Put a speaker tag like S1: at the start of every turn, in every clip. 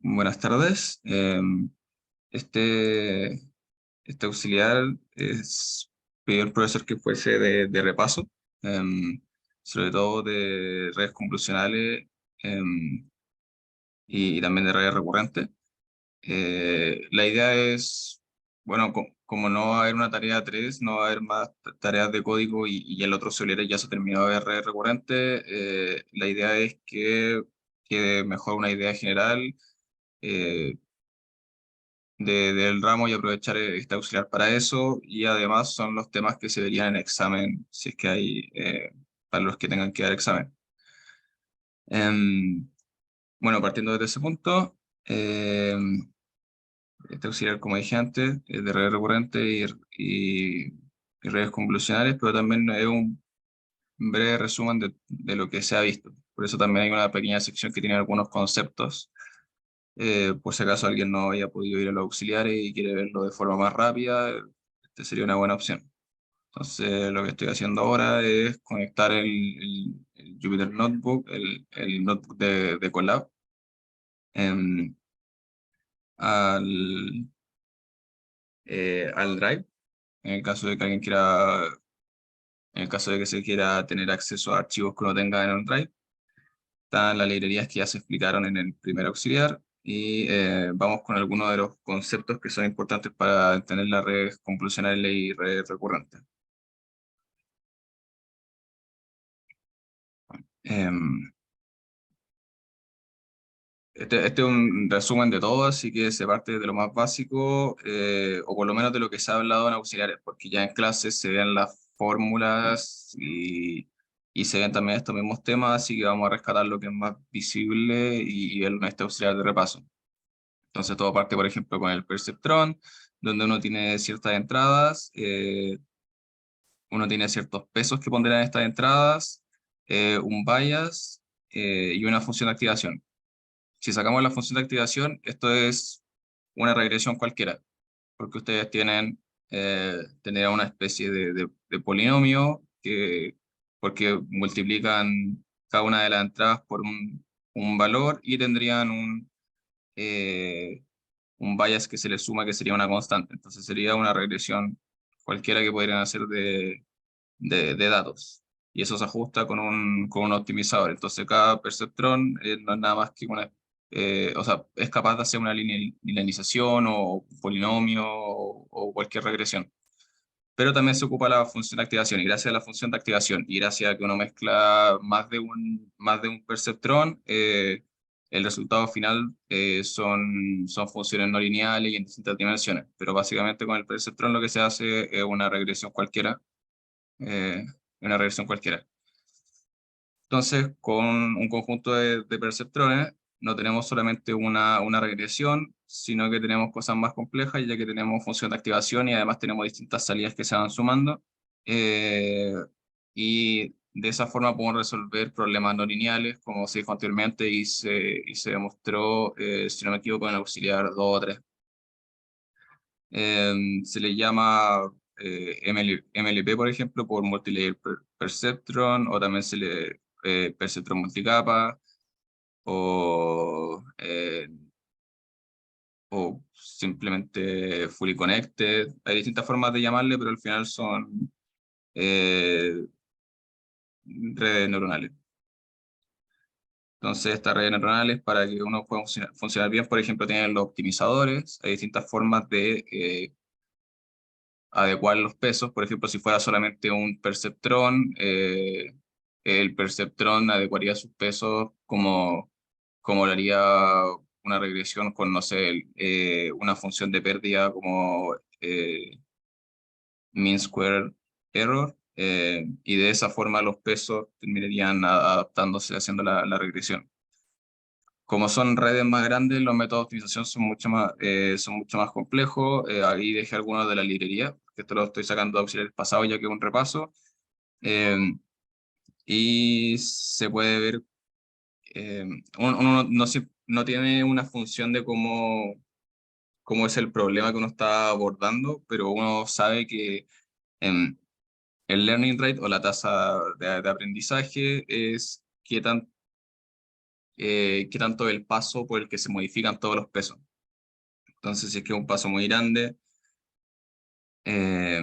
S1: Buenas tardes. Este, este auxiliar pidió el profesor que fuese de repaso, em, sobre todo de redes convolucionales em, y también de redes recurrentes. La idea es, bueno, como no va a haber una tarea 3, no va a haber más tareas de código y el otro auxiliar ya se terminó de redes recurrentes. La idea es que quede mejor una idea general eh, del ramo y aprovechar este auxiliar para eso. Y además son los temas que se verían en examen, si es que hay, para los que tengan que dar examen. Em, bueno, partiendo desde ese punto, este auxiliar, como dije antes, es de redes recurrentes y redes convolucionales, pero también es un breve resumen de lo que se ha visto. Por eso también hay una pequeña sección que tiene algunos conceptos por si acaso alguien no haya podido ir a los auxiliares y quiere verlo de forma más rápida, este sería una buena opción. Entonces, lo que estoy haciendo ahora es conectar el Jupyter Notebook, el notebook de Colab, em, al, al Drive, en el caso de que alguien quiera, en el caso de que se quiera tener acceso a archivos que uno tenga en el Drive. Están las librerías que ya se explicaron en el primer auxiliar y vamos con algunos de los conceptos que son importantes para entender las redes convolucionales y redes recurrentes. Em, este es un resumen de todo, así que se parte de lo más básico, o por lo menos de lo que se ha hablado en auxiliares, porque ya en clases se ven las fórmulas y se ven también estos mismos temas, así que vamos a rescatar lo que es más visible y ver en este auxiliar de repaso. Entonces todo parte, por ejemplo, con el perceptrón, donde uno tiene ciertas entradas, uno tiene ciertos pesos que pondrán estas entradas, un bias y una función de activación. Si sacamos la función de activación, esto es una regresión cualquiera, porque ustedes tienen tener una especie de polinomio porque multiplican cada una de las entradas por un valor y tendrían eh, un bias que se le suma que sería una constante. Entonces sería una regresión cualquiera que podrían hacer de datos. Y eso se ajusta con un optimizador. Entonces cada perceptrón no es nada más que o sea, es capaz de hacer una linealización o un polinomio o cualquier regresión. Pero también se ocupa la función de activación y gracias a la función de activación y gracias a que uno mezcla más de un perceptrón, el resultado final son funciones no lineales y en distintas dimensiones. Pero básicamente con el perceptrón lo que se hace es eh, una regresión cualquiera. Entonces, con un conjunto de perceptrones, no tenemos solamente una regresión, sino que tenemos cosas más complejas, ya que tenemos función de activación y además tenemos distintas salidas que se van sumando. Eh, y de esa forma podemos resolver problemas no lineales, como se dijo anteriormente, y se demostró, si no me equivoco, en el auxiliar 2 o 3. Se le llama MLP, por ejemplo, por Multilayer Perceptron, o también se le Perceptron multicapa, o, eh, o simplemente Fully Connected. Hay distintas formas de llamarle, pero al final son eh, redes neuronales. Entonces, estas redes neuronales, para que uno pueda funcionar bien, por ejemplo, tienen los optimizadores. Hay distintas formas de adecuar los pesos. Por ejemplo, si fuera solamente un perceptrón, el perceptrón adecuaría sus pesos como lo haría una regresión con, no sé, una función de pérdida como mean square error. Y de esa forma los pesos terminarían adaptándose haciendo la regresión. Como son redes más grandes, los métodos de optimización son mucho más complejos. Ahí dejé algunos de la librería, que esto lo estoy sacando de auxiliares pasados ya que es un repaso. Eh, y se puede ver, eh, uno no tiene una función de cómo es el problema que uno está abordando, pero uno sabe que em, el learning rate o la tasa de aprendizaje es qué tanto es el paso por el que se modifican todos los pesos. Entonces, si es que es un paso muy grande, eh,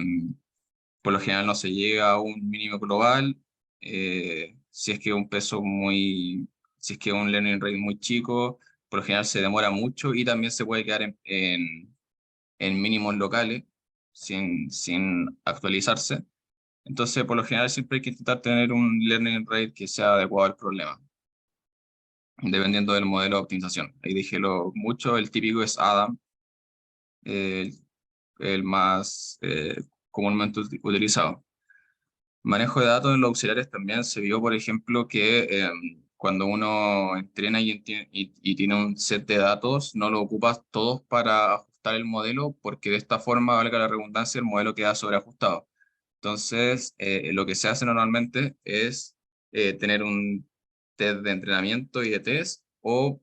S1: por lo general no se llega a un mínimo global. Si es que es un peso muy, si es que es un learning rate muy chico, por lo general se demora mucho y también se puede quedar en mínimos locales sin actualizarse. Entonces, por lo general, siempre hay que intentar tener un learning rate que sea adecuado al problema, dependiendo del modelo de optimización. Ahí dije lo mucho, el típico es Adam, el, el más comúnmente utilizado. Manejo de datos en los auxiliares también se vio, por ejemplo, que cuando uno entrena y tiene un set de datos, no lo ocupas todos para ajustar el modelo, porque de esta forma, valga la redundancia, el modelo queda sobreajustado. Entonces, lo que se hace normalmente es tener un test de entrenamiento y de test, o,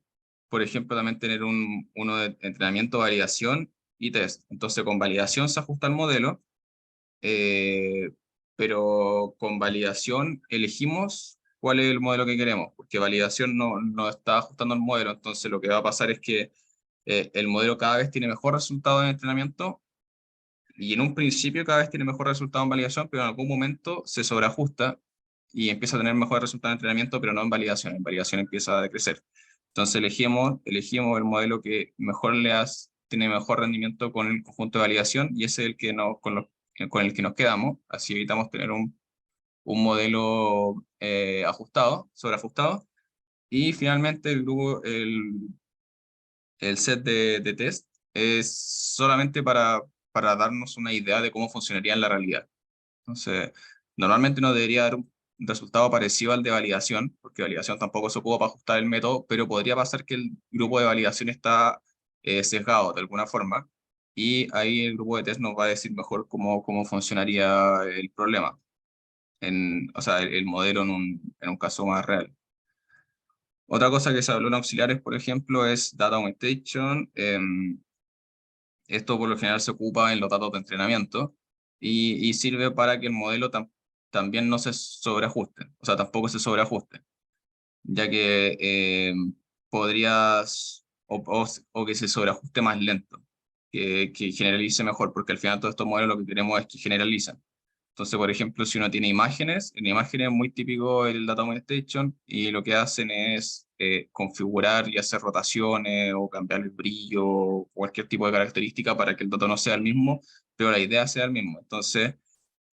S1: por ejemplo, también tener uno de entrenamiento, validación y test. Entonces, con validación se ajusta el modelo, eh, pero con validación elegimos cuál es el modelo que queremos, porque validación no está ajustando el modelo. Entonces, lo que va a pasar es que el modelo cada vez tiene mejor resultado en entrenamiento, y en un principio cada vez tiene mejor resultado en validación, pero en algún momento se sobreajusta y empieza a tener mejor resultado en entrenamiento, pero no en validación. En validación empieza a decrecer. Entonces elegimos el modelo que mejor tiene mejor rendimiento con el conjunto de validación, y ese es el que con el que nos quedamos. Así evitamos tener un modelo ajustado, sobreajustado. Y finalmente el set de test es solamente para darnos una idea de cómo funcionaría en la realidad. Entonces, normalmente no debería dar un resultado parecido al de validación, porque validación tampoco se ocupa para ajustar el método, pero podría pasar que el grupo de validación está sesgado de alguna forma, y ahí el grupo de test nos va a decir mejor cómo funcionaría el problema, o sea, el modelo en un caso más real. Otra cosa que se habló en auxiliares, por ejemplo, es data augmentation. Esto por lo general se ocupa en los datos de entrenamiento y sirve para que el modelo también no se sobreajuste, o sea, tampoco se sobreajuste, ya que o que se sobreajuste más lento, que generalice mejor, porque al final todos estos modelos lo que queremos es que generalicen. Entonces, por ejemplo, si uno tiene imágenes, en imágenes es muy típico el Data Augmentation, y lo que hacen es configurar y hacer rotaciones o cambiar el brillo o cualquier tipo de característica para que el dato no sea el mismo, pero la idea sea el mismo. Entonces,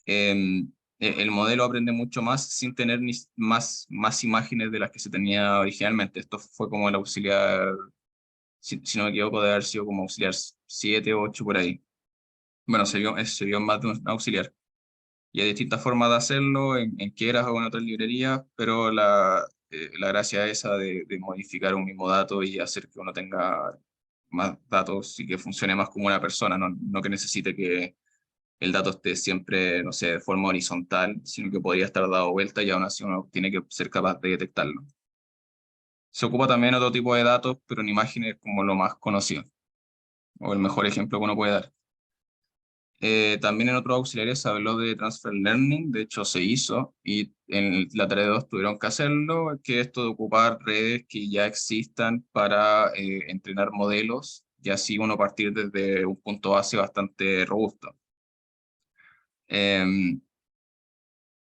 S1: el modelo aprende mucho más sin tener más imágenes de las que se tenía originalmente. Esto fue como el auxiliar, si no me equivoco, debe haber sido como auxiliar 7 o 8 por ahí. Bueno, se vio en más de un auxiliar. Y hay distintas formas de hacerlo, en Keras o en otras librerías, pero la gracia es esa de modificar un mismo dato y hacer que uno tenga más datos y que funcione más como una persona, no que necesite que el dato esté siempre, no sé, de forma horizontal, sino que podría estar dado vuelta y aún así uno tiene que ser capaz de detectarlo. Se ocupa también otro tipo de datos, pero en imágenes como lo más conocido, o el mejor ejemplo que uno puede dar. También en otros auxiliares se habló de transfer learning, de hecho se hizo, y en la tarea 2 tuvieron que hacerlo, que esto de ocupar redes que ya existan para entrenar modelos, y así uno partir desde un punto base bastante robusto. Em,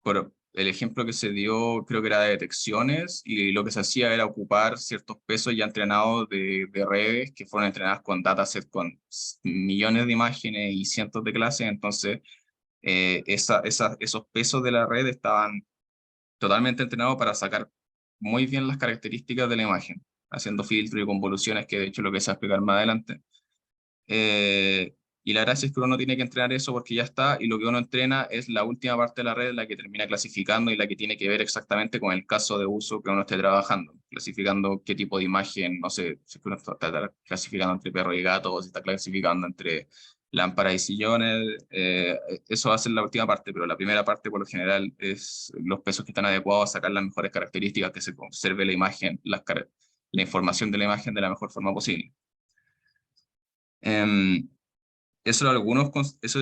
S1: por el ejemplo que se dio, creo que era de detecciones, y lo que se hacía era ocupar ciertos pesos ya entrenados de redes que fueron entrenadas con datasets con millones de imágenes y cientos de clases. Entonces esos pesos de la red estaban totalmente entrenados para sacar muy bien las características de la imagen, haciendo filtros y convoluciones, que de hecho es lo que se va a explicar más adelante. Eh, y la gracia es que uno no tiene que entrenar eso porque ya está, y lo que uno entrena es la última parte de la red, la que termina clasificando y la que tiene que ver exactamente con el caso de uso que uno esté trabajando, clasificando qué tipo de imagen, no sé, si es que uno está clasificando entre perro y gato, o si está clasificando entre lámparas y sillones. Eso va a ser la última parte, pero la primera parte por lo general es los pesos que están adecuados a sacar las mejores características, que se conserve la imagen, la información de la imagen de la mejor forma posible. Em, eso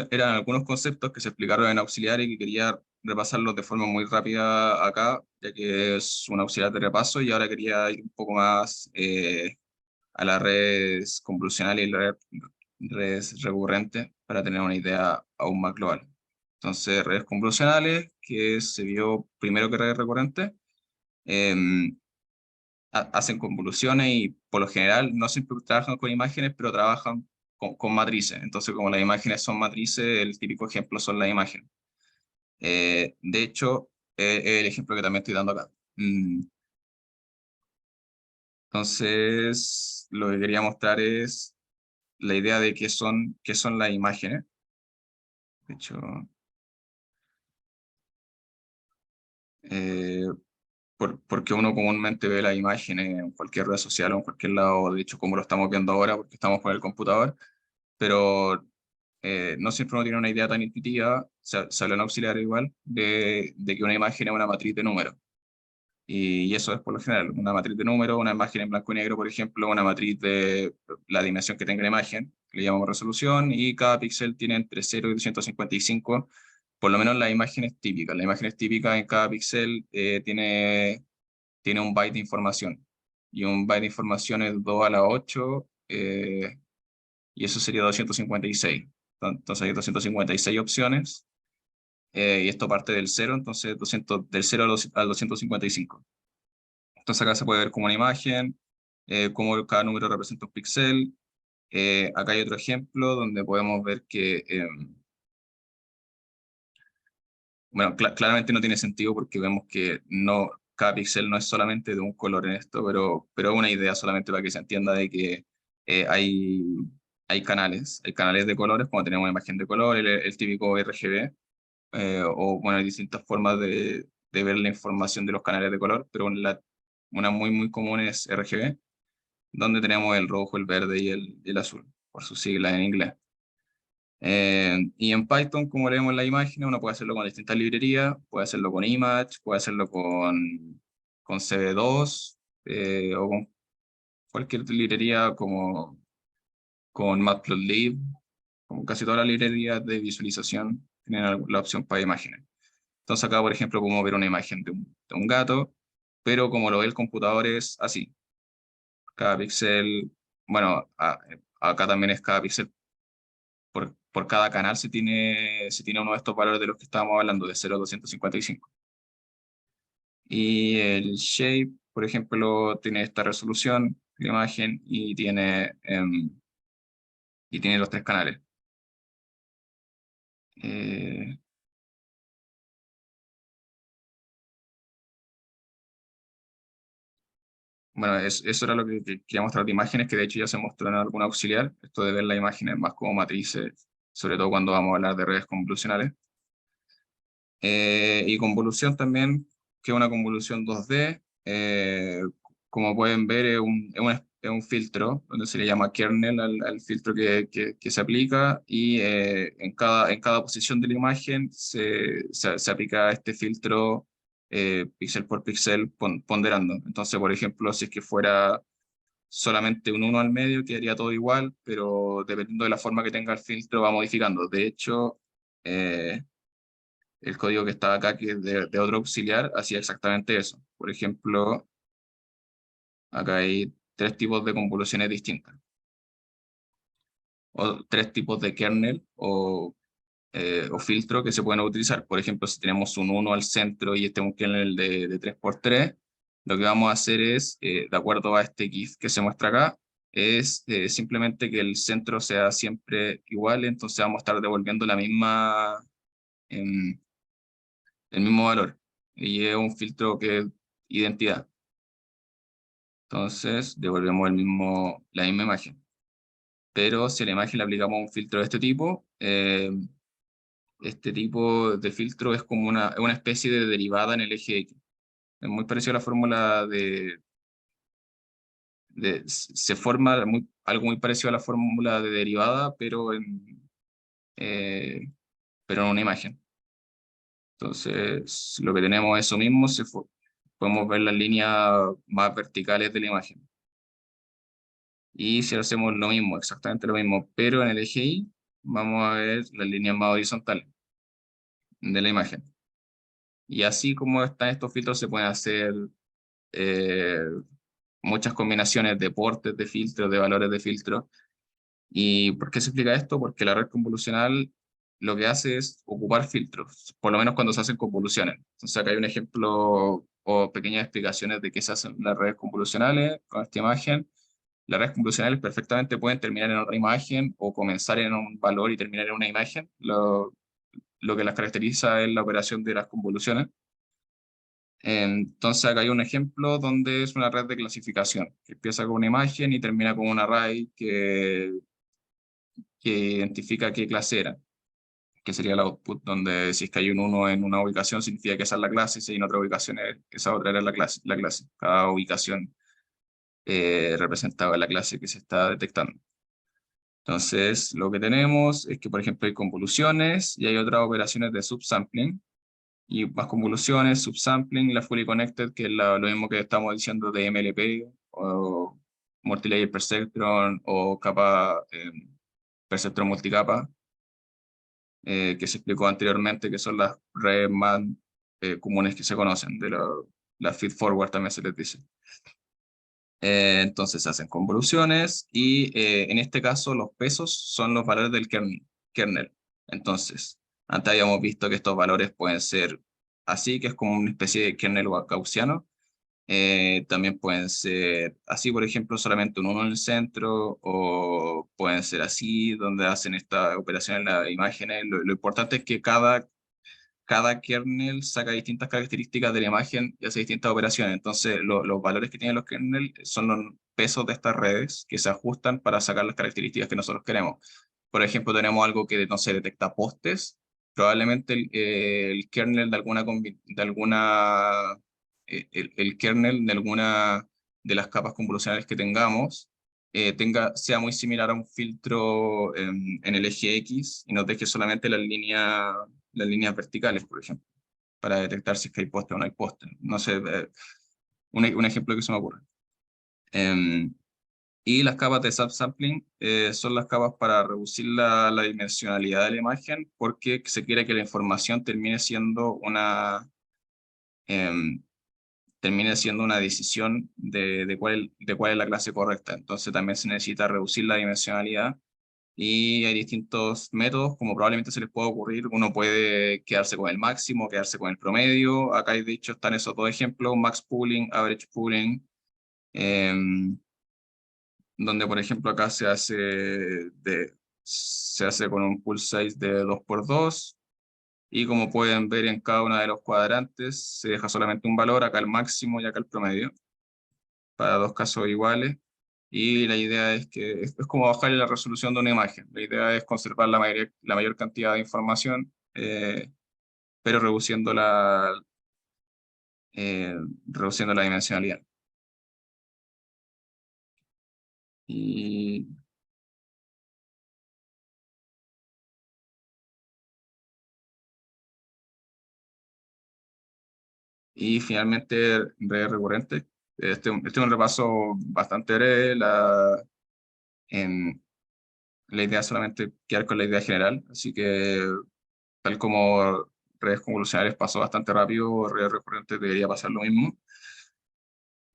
S1: eran algunos conceptos que se explicaron en auxiliar y que quería repasarlos de forma muy rápida acá, ya que es un auxiliar de repaso y ahora quería ir un poco más a las redes convolucionales y las redes recurrentes para tener una idea aún más global. Entonces, redes convolucionales, que se vio primero que redes recurrentes, em, hacen convoluciones y por lo general no siempre trabajan con imágenes, pero trabajan con matrices. Entonces, como las imágenes son matrices, el típico ejemplo son las imágenes. De hecho, el ejemplo que también estoy dando acá. Entonces, lo que quería mostrar es la idea de qué son las imágenes. De hecho, eh, porque uno comúnmente ve las imágenes en cualquier red social o en cualquier lado, de hecho, como lo estamos viendo ahora, porque estamos con el computador, pero no siempre uno tiene una idea tan intuitiva, se habla en auxiliar igual, de que una imagen es una matriz de números. Y eso es por lo general, una matriz de números, una imagen en blanco y negro, por ejemplo, una matriz de la dimensión que tenga la imagen, que le llamamos resolución, y cada píxel tiene entre 0 y 255, por lo menos las imágenes típicas. Las imágenes típicas en cada píxel tiene un byte de información, y un byte de información es 2 a la 8, y eso sería 256. Entonces hay 256 opciones, y esto parte del cero, entonces del cero al 255. Entonces acá se puede ver como una imagen, cómo cada número representa un píxel. Acá hay otro ejemplo donde podemos ver que, bueno, claramente no tiene sentido porque vemos que no, cada píxel no es solamente de un color en esto, pero una idea solamente para que se entienda de que eh, hay, hay canales de colores, como tenemos una imagen de color, el típico RGB, o bueno, hay distintas formas de ver la información de los canales de color, pero una muy, muy común es RGB, donde tenemos el rojo, el verde y el azul, por sus siglas en inglés. Y en Python, como leemos en la imagen, uno puede hacerlo con distintas librerías, puede hacerlo con Image, puede hacerlo con CB2, o con cualquier librería como con Matplotlib, como casi todas las librerías de visualización tienen la opción para imágenes. Entonces acá, por ejemplo, podemos ver una imagen de un gato, pero como lo ve el computador es así. Cada píxel, bueno, acá también es cada píxel por cada canal se tiene uno de estos valores de los que estábamos hablando, de 0 a 255. Y el shape, por ejemplo, tiene esta resolución, la imagen, y tiene los tres canales. Eh, bueno, eso era lo que quería mostrar de imágenes, que de hecho ya se mostró en algún auxiliar, esto de ver las imágenes más como matrices, sobre todo cuando vamos a hablar de redes convolucionales. Y convolución también, que es una convolución 2D. Como pueden ver, es un filtro, donde se le llama kernel al filtro que se aplica, y en cada posición de la imagen se aplica este filtro píxel por píxel ponderando. Entonces, por ejemplo, si es que fuera solamente un 1 al medio, quedaría todo igual, pero dependiendo de la forma que tenga el filtro va modificando. De hecho, eh, el código que estaba acá, que es de otro auxiliar, hacía exactamente eso. Por ejemplo, acá hay tres tipos de convoluciones distintas, o tres tipos de kernel o filtro que se pueden utilizar. Por ejemplo, si tenemos un 1 al centro y este es un kernel de 3x3, lo que vamos a hacer es, de acuerdo a este GIF que se muestra acá, es simplemente que el centro sea siempre igual, entonces vamos a estar devolviendo em, el mismo valor. Y es un filtro que es identidad. Entonces devolvemos la misma imagen. Pero si a la imagen le aplicamos un filtro de este tipo de filtro es como una especie de derivada en el eje X. Es muy parecido a la fórmula se forma algo muy parecido a la fórmula de derivada, eh, pero en una imagen. Entonces, lo que tenemos es eso mismo, podemos ver las líneas más verticales de la imagen. Y si hacemos lo mismo, exactamente lo mismo, pero en el eje Y, vamos a ver las líneas más horizontales de la imagen. Y así como están estos filtros, se pueden hacer eh, muchas combinaciones de portes de filtros, de valores de filtro. ¿Y por qué se explica esto? Porque la red convolucional lo que hace es ocupar filtros, por lo menos cuando se hacen convoluciones. Entonces acá hay un ejemplo o pequeñas explicaciones de qué se hacen las redes convolucionales con esta imagen. Las redes convolucionales perfectamente pueden terminar en otra imagen o comenzar en un valor y terminar en una imagen. Lo que las caracteriza es la operación de las convoluciones. Entonces acá hay un ejemplo donde es una red de clasificación, que empieza con una imagen y termina con un array que identifica qué clase era, que sería el output, donde si es que hay un uno en una ubicación significa que esa es la clase, si hay en otra ubicación esa otra era la clase. Cada ubicación representaba la clase que se está detectando. Entonces, lo que tenemos es que, por ejemplo, hay convoluciones y hay otras operaciones de subsampling, y más convoluciones, subsampling, la fully connected, que es lo mismo que estamos diciendo de MLP, o multilayer perceptron, o capa, perceptron multicapa, que se explicó anteriormente, que son las redes más comunes que se conocen, la feed forward también se les dice. Entonces se hacen convoluciones y en este caso los pesos son los valores del kernel. Entonces, antes habíamos visto que estos valores pueden ser así, que es como una especie de kernel gaussiano. También pueden ser así, por ejemplo, solamente un 1 en el centro, o pueden ser así, donde hacen esta operación en las imágenes. Lo importante es que cada kernel saca distintas características de la imagen y hace distintas operaciones. Entonces, los valores que tienen los kernel son los pesos de estas redes que se ajustan para sacar las características que nosotros queremos. Por ejemplo, tenemos algo que no se detecta postes. Probablemente el kernel de el kernel de alguna de las capas convolucionales que tengamos sea muy similar a un filtro en el eje X y nos deje solamente las líneas verticales, por ejemplo, para detectar si es que hay poste o no hay poste. No sé, un ejemplo que se me ocurre. Em, y las capas de subsampling son las capas para reducir la dimensionalidad de la imagen, porque se quiere que la información em, termine siendo una decisión de cuál es la clase correcta. Entonces también se necesita reducir la dimensionalidad. Y hay distintos métodos, como probablemente se les pueda ocurrir. Uno puede quedarse con el máximo, quedarse con el promedio. Acá, de hecho, están esos dos ejemplos: max pooling, average pooling, donde, por ejemplo, acá se hace con un pool size de 2 por 2. Y como pueden ver en cada uno de los cuadrantes, se deja solamente un valor, acá el máximo y acá el promedio, para dos casos iguales. Y la idea es que es como bajarle la resolución de una imagen. La idea es conservar la mayor cantidad de información, pero eh, reduciendo la dimensionalidad. Y, y finalmente, redes recurrentes. Este es un repaso bastante breve. En, la idea es solamente quedar con la idea general, así que tal como redes convolucionales pasó bastante rápido, redes recurrentes debería pasar lo mismo.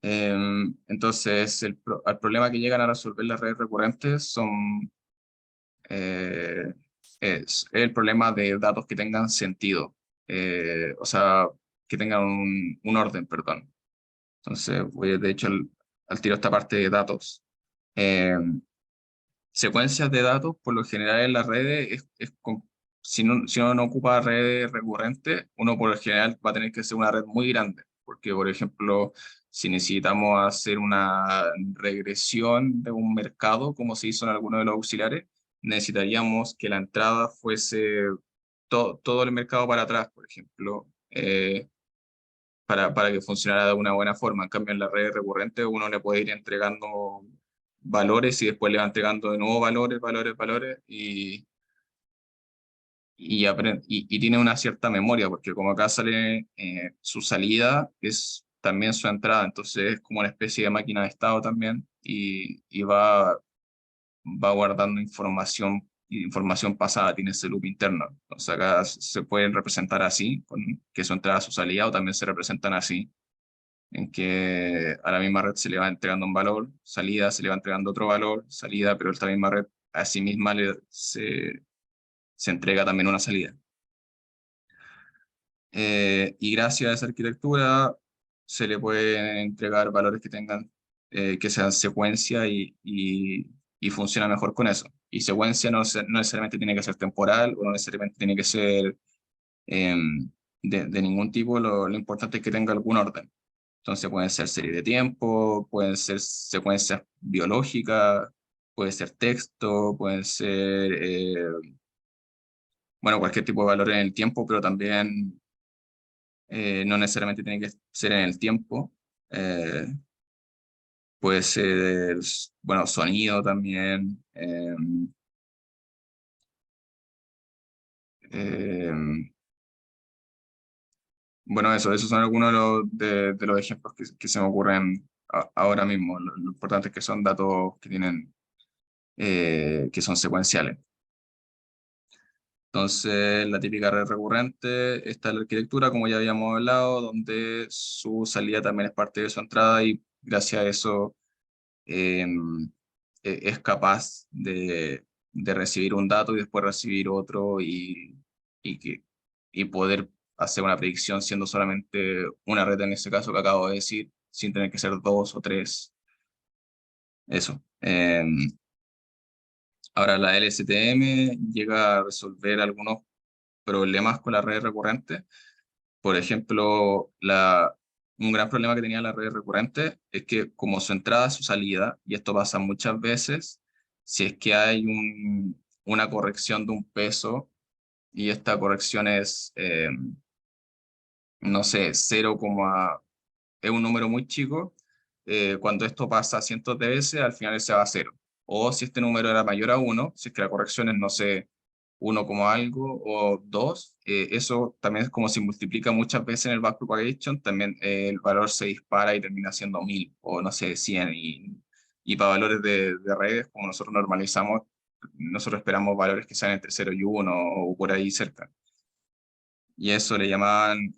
S1: Entonces, el problema que llegan a resolver las redes recurrentes eh, es el problema de datos que tengan sentido, o sea, que tengan un orden, perdón. Entonces, voy de hecho al tiro esta parte de datos. Secuencias de datos, por lo general en las redes, si uno no ocupa redes recurrentes, uno por lo general va a tener que hacer una red muy grande, porque por ejemplo, si necesitamos hacer una regresión de un mercado, como se hizo en alguno de los auxiliares, necesitaríamos que la entrada fuese todo el mercado para atrás, por ejemplo, para que funcionara de una buena forma. En cambio, en las redes recurrentes uno le puede ir entregando valores y después le va entregando de nuevo valores, valores, valores y tiene una cierta memoria, porque como acá sale su salida, es también su entrada, entonces es como una especie de máquina de estado también y va guardando información información pasada, tiene ese loop interno. Entonces acá se pueden representar así, que su entrada, su salida, o también se representan así, en que a la misma red se le va entregando un valor, salida se le va entregando otro valor, salida, pero esta misma red a sí misma se entrega también una salida. Y gracias a esa arquitectura se le pueden entregar valores que tengan, que sean secuencia y funciona mejor con eso. Y secuencia no necesariamente tiene que ser temporal o no necesariamente tiene que ser de ningún tipo, lo importante es que tenga algún orden. Entonces pueden ser series de tiempo, pueden ser secuencias biológicas, puede ser texto, pueden ser, bueno, cualquier tipo de valor en el tiempo, pero también no necesariamente tiene que ser en el tiempo. Eh, Puede ser, bueno, sonido también. Eh, bueno, esos son algunos de los ejemplos que se me ocurren ahora mismo. Lo importante es que son datos que tienen, que son secuenciales. Entonces, la típica red recurrente está en la arquitectura, como ya habíamos hablado, donde su salida también es parte de su entrada y gracias a eso eh, es capaz de recibir un dato y después recibir otro y, que, y poder hacer una predicción siendo solamente una red en ese caso que acabo de decir, sin tener que ser dos o tres. Eso. Ahora la LSTM llega a resolver algunos problemas con la red recurrente. Por ejemplo, un gran problema que tenía la red recurrente es que como su entrada, su salida, y esto pasa muchas veces, si es que hay una corrección de un peso y esta corrección es, no sé, 0, es un número muy chico, cuando esto pasa cientos de veces, al final se va a cero. O si este número era mayor a uno, si es que la corrección es, no sé, uno como algo o 2, eso también es como si multiplica muchas veces en el backpropagation, también el valor se dispara y termina siendo 1000 o no sé, 100. Y para valores de redes, como nosotros normalizamos, nosotros esperamos valores que sean entre 0 y 1 o por ahí cerca. Y eso le llaman,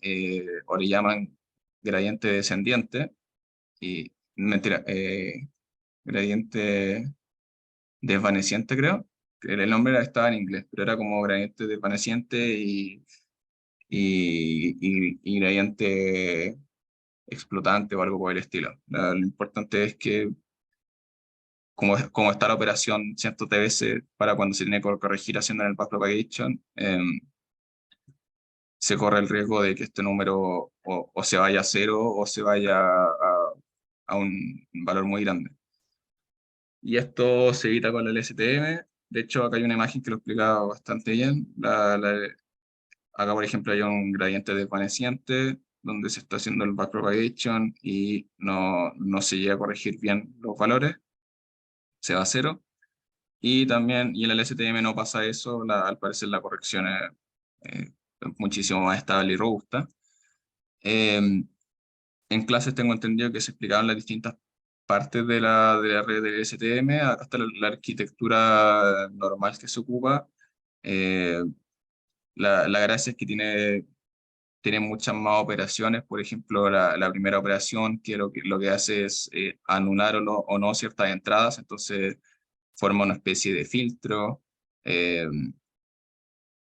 S1: o le llaman gradiente descendiente, y mentira, gradiente desvaneciente creo. El nombre estaba en inglés, pero era como gradiente desvaneciente y gradiente explotante o algo por el estilo. Lo importante es que como está la operación cientos de veces para cuando se tiene que corregir haciendo en el backpropagation, se corre el riesgo de que este número o se vaya a cero o se vaya a un valor muy grande. Y esto se evita con el STM. De hecho, acá hay una imagen que lo explica bastante bien. Acá, por ejemplo, hay un gradiente desvaneciente donde se está haciendo el backpropagation y no se llega a corregir bien los valores, se va a cero. Y también, y en el STM no pasa eso, al parecer la corrección es muchísimo más estable y robusta. Eh, en clases tengo entendido que se explicaban las distintas partes de la red del STM. Acá está la arquitectura normal que se ocupa. Eh, la gracia es que tiene muchas más operaciones. Por ejemplo, la primera operación que lo que hace es anular o no ciertas entradas, entonces forma una especie de filtro. eh,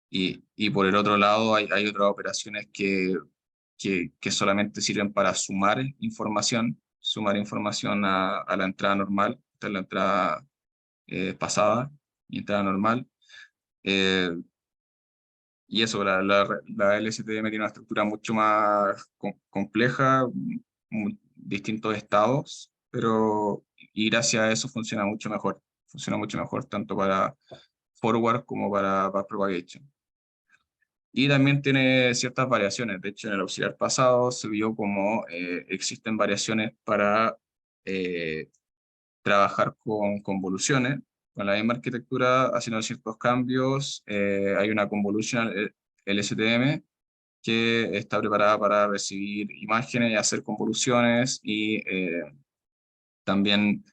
S1: y por el otro lado hay otras operaciones que solamente sirven para sumar información a la entrada normal, esta es la entrada pasada y entrada normal. Eh, y eso, la LSTM tiene una estructura mucho más compleja, distintos estados, pero y gracias a eso funciona mucho mejor. Funciona mucho mejor tanto para forward como para backpropagation. Y también tiene ciertas variaciones. De hecho, en el auxiliar pasado se vio como existen variaciones para eh, trabajar con convoluciones. Con la misma arquitectura, haciendo ciertos cambios, hay una convolution LSTM que está preparada para recibir imágenes y hacer convoluciones y también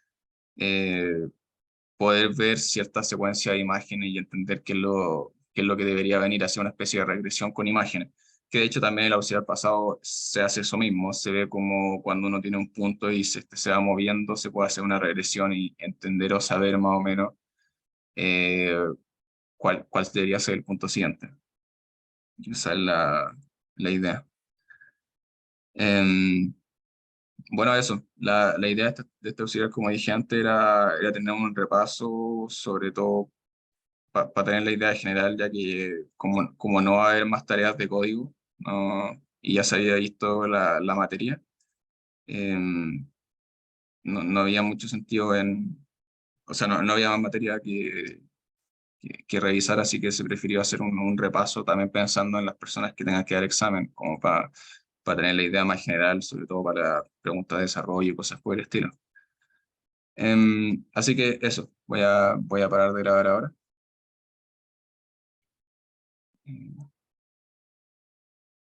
S1: poder ver cierta secuencia de imágenes y entender qué es lo que debería venir hacia una especie de regresión con imágenes. Que de hecho también en el auxiliar pasado se hace eso mismo, se ve como cuando uno tiene un punto y se va moviendo, se puede hacer una regresión y entender o saber más o menos eh, cuál debería ser el punto siguiente. Esa es la idea. Em, bueno, eso. La idea de este auxiliar, como dije antes, era tener un repaso, sobre todo para tener la idea general, ya que como no va a haber más tareas de código, y ya se había visto la materia, em, no había mucho sentido o sea, no había más materia que revisar, así que se prefirió hacer un repaso también pensando en las personas que tengan que dar examen, como para tener la idea más general, sobre todo para preguntas de desarrollo y cosas por el estilo. Así que eso, voy a parar de grabar ahora.